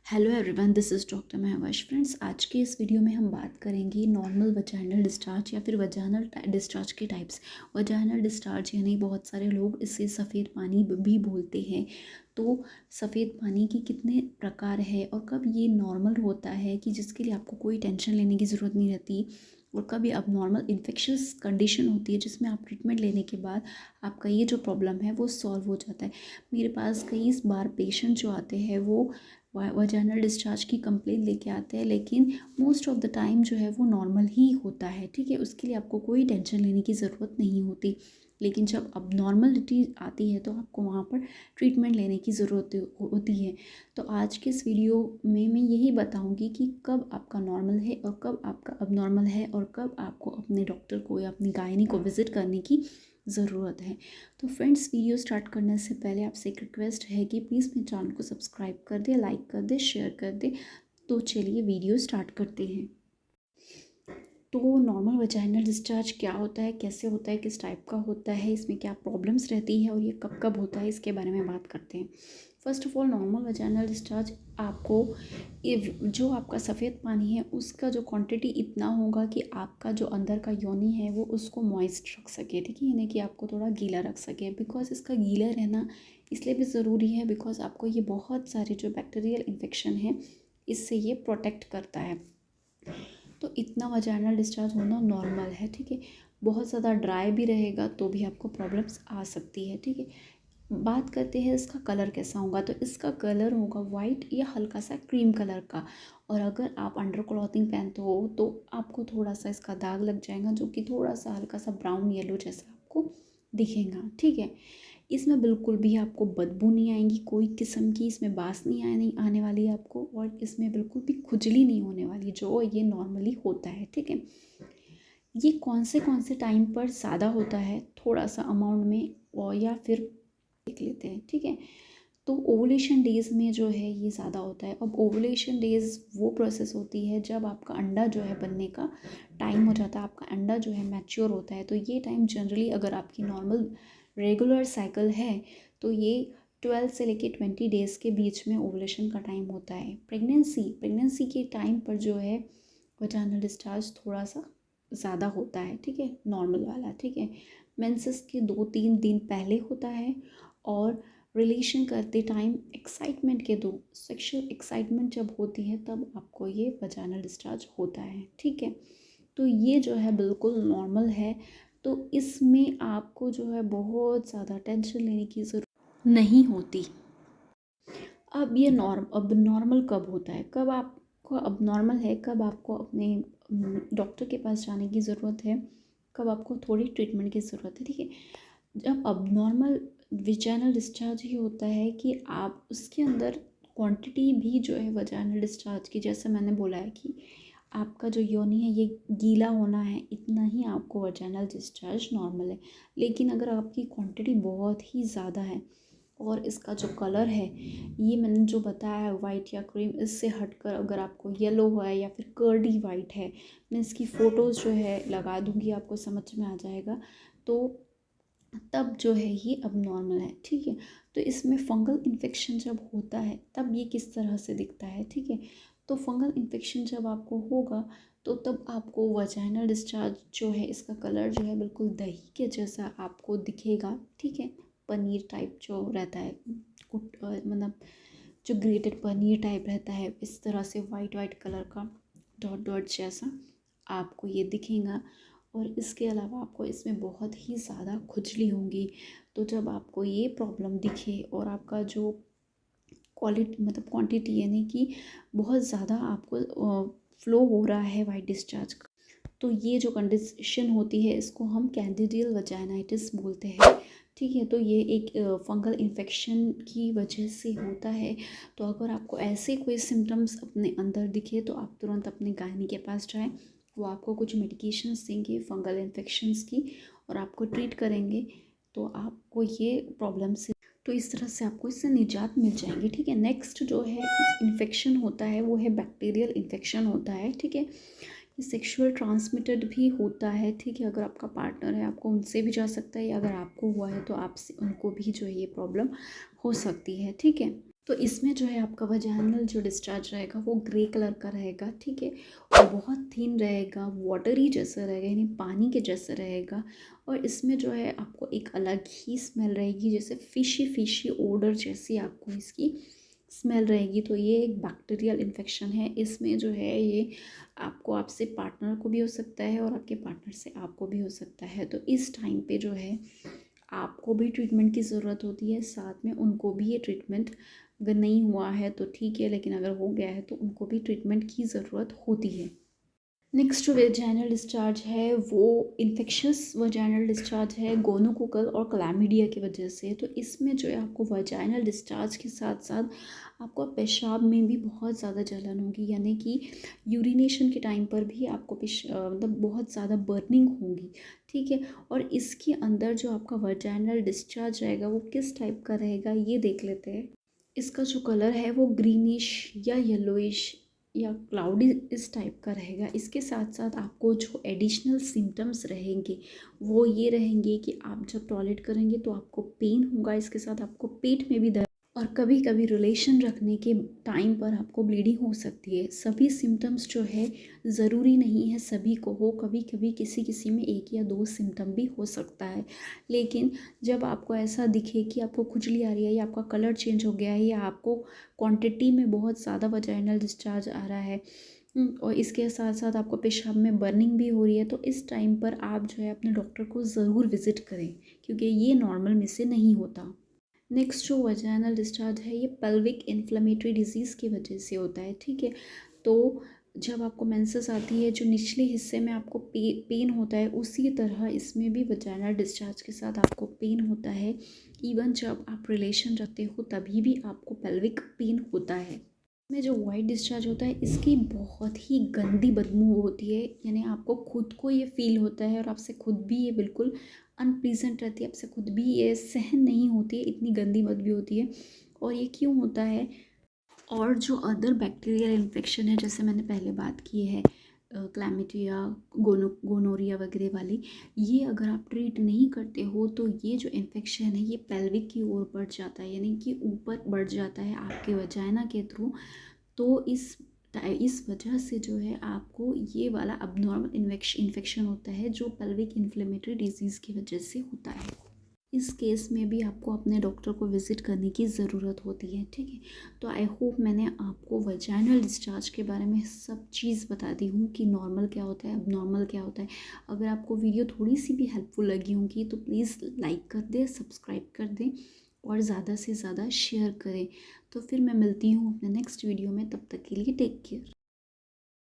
Hello everyone, this is doctor Mahvash. Friends, आज के इस वीडियो में हम बात करेंगे नॉर्मल वजाइनल डिस्चार्ज या फिर वजाइनल डिस्चार्ज के टाइप्स। वजाइनल डिस्चार्ज यानी बहुत सारे लोग इसे सफ़ेद पानी भी बोलते हैं। तो सफ़ेद पानी की कितने प्रकार है और कब ये नॉर्मल होता है कि जिसके लिए आपको कोई टेंशन लेने की ज़रूरत नहीं रहती, और कभी अब नॉर्मल इन्फेक्शस कंडीशन होती है जिसमें आप ट्रीटमेंट लेने के बाद आपका ये जो प्रॉब्लम है वो सॉल्व हो जाता है। मेरे पास कई बार पेशेंट जो आते हैं वो वजाइनल डिस्चार्ज की कंप्लेन लेके आते हैं, लेकिन मोस्ट ऑफ द टाइम जो है वो नॉर्मल ही होता है। ठीक है, उसके लिए आपको कोई टेंशन लेने की ज़रूरत नहीं होती। लेकिन जब अब नॉर्मलिटी आती है तो आपको वहाँ पर ट्रीटमेंट लेने की ज़रूरत होती है। तो आज के इस वीडियो में मैं यही बताऊंगी कि कब आपका नॉर्मल है और कब आपका अब नॉर्मल है और कब आपको अपने डॉक्टर को या अपनी गायनी को विज़िट करने की ज़रूरत है। तो फ्रेंड्स, वीडियो स्टार्ट करने से पहले आपसे एक रिक्वेस्ट है कि प्लीज़ मेरे चैनल को सब्सक्राइब कर दे, लाइक कर दे, शेयर कर दे। तो चलिए वीडियो स्टार्ट करते हैं। तो नॉर्मल वजाइनल डिस्चार्ज क्या होता है, कैसे होता है, किस टाइप का होता है, इसमें क्या प्रॉब्लम्स रहती है और ये कब कब होता है, इसके बारे में बात करते हैं। First of all, normal vaginal discharge आपको जो आपका सफ़ेद पानी है उसका जो क्वांटिटी इतना होगा कि आपका जो अंदर का योनि है वो उसको मॉइस्ट रख सके। ठीक है, यानी कि आपको थोड़ा गीला रख सके। बिकॉज इसका गीला रहना इसलिए भी ज़रूरी है बिकॉज आपको ये बहुत सारे जो बैक्टीरियल इन्फेक्शन है इससे ये प्रोटेक्ट करता है। तो इतना वजाइनल डिस्चार्ज होना नॉर्मल है। ठीक है, बहुत ज़्यादा ड्राई भी रहेगा तो भी आपको प्रॉब्लम्स आ सकती है। ठीक है, बात करते हैं इसका कलर कैसा होगा। तो इसका कलर होगा वाइट या हल्का सा क्रीम कलर का, और अगर आप अंडर क्लॉथिंग पहनते हो तो आपको थोड़ा सा इसका दाग लग जाएगा जो कि थोड़ा सा हल्का सा ब्राउन येलो जैसा आपको दिखेगा। ठीक है, इसमें बिल्कुल भी आपको बदबू नहीं आएगी, कोई किस्म की इसमें बास नहीं आने वाली आपको, और इसमें बिल्कुल भी खुजली नहीं होने वाली जो ये नॉर्मली होता है। ठीक है, ये कौन से टाइम पर ज़्यादा होता है थोड़ा सा अमाउंट में, और या फिर देख लेते हैं। ठीक है, तो ओवुलेशन डेज़ में जो है ये ज़्यादा होता है। अब ओवुलेशन डेज़ वो प्रोसेस होती है जब आपका अंडा जो है बनने का टाइम हो जाता है, आपका अंडा जो है मैच्योर होता है। तो ये टाइम जनरली अगर आपकी नॉर्मल रेगुलर साइकिल है तो ये 12 से लेके 20 डेज़ के बीच में ओवुलेशन का टाइम होता है। प्रेगनेंसी के टाइम पर जो है वजाइनल डिस्चार्ज थोड़ा सा ज़्यादा होता है। ठीक है, नॉर्मल वाला। ठीक है, मेंसेस के 2-3 दिन पहले होता है, और रिलेशन करते टाइम एक्साइटमेंट के दो सेक्शुअल एक्साइटमेंट जब होती है तब आपको ये वजाइनल डिस्चार्ज होता है। ठीक है, तो ये जो है बिल्कुल नॉर्मल है। तो इसमें आपको जो है बहुत ज़्यादा टेंशन लेने की ज़रूरत नहीं होती। अब ये अब नॉर्मल कब होता है, कब आपको अब नॉर्मल है, कब आपको अपने डॉक्टर के पास जाने की ज़रूरत है, कब आपको थोड़ी ट्रीटमेंट की ज़रूरत है। ठीक है, जब अब नॉर्मल वजाइनल डिस्चार्ज ही होता है कि आप उसके अंदर क्वांटिटी भी जो है वजाइनल डिस्चार्ज की, जैसे मैंने बोला है कि आपका जो योनि है ये गीला होना है, इतना ही आपको वजाइनल डिस्चार्ज नॉर्मल है। लेकिन अगर आपकी क्वांटिटी बहुत ही ज़्यादा है और इसका जो कलर है ये मैंने जो बताया है वाइट या क्रीम, इससे हटकर अगर आपको येलो है या फिर कर्डी वाइट है, मैं इसकी फ़ोटोज़ जो है लगा दूँगी, आपको समझ में आ जाएगा। तो तब जो है ये अब नॉर्मल है। ठीक है, तो इसमें फंगल इन्फेक्शन जब होता है तब ये किस तरह से दिखता है। ठीक है, तो फंगल इन्फेक्शन जब आपको होगा तो तब आपको वजाइनल डिस्चार्ज जो है इसका कलर जो है बिल्कुल दही के जैसा आपको दिखेगा। ठीक है, पनीर टाइप जो रहता है, मतलब जो ग्रेटेड पनीर टाइप रहता है, इस तरह से वाइट वाइट कलर का डॉट डॉट जैसा आपको ये दिखेगा। और इसके अलावा आपको इसमें बहुत ही ज़्यादा खुजली होंगी। तो जब आपको ये प्रॉब्लम दिखे और आपका जो क्वालिटी मतलब क्वांटिटी यानी कि बहुत ज़्यादा आपको फ्लो हो रहा है वाइट डिस्चार्ज का, तो ये जो कंडीशन होती है इसको हम कैंडिडियल वजाइनाइटिस बोलते हैं। ठीक है, तो ये एक फंगल इन्फेक्शन की वजह से होता है। तो अगर आपको ऐसे कोई सिम्टम्स अपने अंदर दिखे तो आप तुरंत अपने गायनी के पास जाएं, वो आपको कुछ मेडिकेशंस देंगे फंगल इन्फेक्शंस की और आपको ट्रीट करेंगे, तो आपको ये प्रॉब्लम से तो इस तरह से आपको इससे निजात मिल जाएगी। ठीक है, नेक्स्ट जो है इन्फेक्शन होता है वो है बैक्टीरियल इन्फेक्शन होता है। ठीक है, ये सेक्सुअल ट्रांसमिटेड भी होता है। ठीक है, अगर आपका पार्टनर है आपको उनसे भी जा सकता है, या अगर आपको हुआ है तो आपसे उनको भी जो है ये प्रॉब्लम हो सकती है। ठीक है, तो इसमें जो है आपका वजाइनल जो डिस्चार्ज रहेगा वो ग्रे कलर का रहेगा, ठीक है, और बहुत थिन रहेगा, वाटरी जैसा रहेगा, यानी पानी के जैसा रहेगा। और इसमें जो है आपको एक अलग ही स्मेल रहेगी, जैसे फिशी फिशी ओडर जैसी आपको इसकी स्मेल रहेगी। तो ये एक बैक्टीरियल इन्फेक्शन है। इसमें जो है ये आपको आपसे पार्टनर को भी हो सकता है और आपके पार्टनर से आपको भी हो सकता है। तो इस टाइम पे जो है आपको भी ट्रीटमेंट की ज़रूरत होती है, साथ में उनको भी ये ट्रीटमेंट, अगर नहीं हुआ है तो ठीक है, लेकिन अगर हो गया है तो उनको भी ट्रीटमेंट की ज़रूरत होती है। नेक्स्ट जो वेजाइनल डिस्चार्ज है वो इन्फेक्शस वजाइनल डिस्चार्ज है, गोनोकोकल और क्लैमिडिया की वजह से। तो इसमें जो है आपको वजाइनल डिस्चार्ज के साथ साथ आपको पेशाब में भी बहुत ज़्यादा जलन होगी, यानी कि यूरिनेशन के टाइम पर भी आपको मतलब बहुत ज़्यादा बर्निंग होगी, ठीक है। और इसके अंदर जो आपका वजाइनल डिस्चार्ज रहेगा वो किस टाइप का रहेगा ये देख लेते हैं। इसका जो कलर है वो ग्रीनिश या येलोइश या क्लाउडी इस टाइप का रहेगा। इसके साथ साथ आपको जो एडिशनल सिम्टम्स रहेंगे वो ये रहेंगे कि आप जब टॉयलेट करेंगे तो आपको पेन होगा, इसके साथ आपको पेट में भी दर्द, और कभी कभी रिलेशन रखने के टाइम पर आपको ब्लीडिंग हो सकती है। सभी सिम्टम्स जो है ज़रूरी नहीं है सभी को हो, कभी कभी किसी किसी में एक या दो सिम्टम भी हो सकता है। लेकिन जब आपको ऐसा दिखे कि आपको खुजली आ रही है या आपका कलर चेंज हो गया है या आपको क्वांटिटी में बहुत ज़्यादा वजाइनल डिस्चार्ज आ रहा है, और इसके साथ साथ आपको पेशाब में बर्निंग भी हो रही है, तो इस टाइम पर आप जो है अपने डॉक्टर को ज़रूर विज़िट करें, क्योंकि ये नॉर्मल में से नहीं होता। नेक्स्ट जो वजाइनल डिस्चार्ज है ये पेल्विक इन्फ्लेमेटरी डिजीज़ की वजह से होता है, ठीक है। तो जब आपको मेंसेस आती है, जो निचले हिस्से में आपको पेन होता है, उसी तरह इसमें भी वजाइनल डिस्चार्ज के साथ आपको पेन होता है। इवन जब आप रिलेशन रखते हो तभी भी आपको पेल्विक पेन होता है। में जो वाइट डिस्चार्ज होता है इसकी बहुत ही गंदी बदबू होती है, यानी आपको खुद को ये फील होता है और आपसे खुद भी ये बिल्कुल अनप्लीजेंट रहती है, आपसे खुद भी ये सहन नहीं होती है, इतनी गंदी बदबू होती है। और ये क्यों होता है? और जो अदर बैक्टीरियल इन्फेक्शन है, जैसे मैंने पहले बात की है क्लैमिडिया, गोनोरिया वगैरह वाली, ये अगर आप ट्रीट नहीं करते हो तो ये जो इन्फेक्शन है ये पेल्विक की ओर बढ़ जाता है, यानी कि ऊपर बढ़ जाता है आपके वजाइना के थ्रू। तो इस वजह से जो है आपको ये वाला अबनॉर्मल इन्फेक्शन होता है, जो पेल्विक इन्फ्लेमेटरी डिजीज़ की वजह से होता है। इस केस में भी आपको अपने डॉक्टर को विज़िट करने की ज़रूरत होती है, ठीक है। तो आई होप मैंने आपको वजाइनल डिस्चार्ज के बारे में सब चीज़ बता दी हूँ कि नॉर्मल क्या होता है, अब नॉर्मल क्या होता है। अगर आपको वीडियो थोड़ी सी भी हेल्पफुल लगी होगी तो प्लीज़ लाइक कर दें, सब्सक्राइब कर दें और ज़्यादा से ज़्यादा शेयर करें। तो फिर मैं मिलती हूँ अपने नेक्स्ट वीडियो में, तब तक के लिए टेक केयर।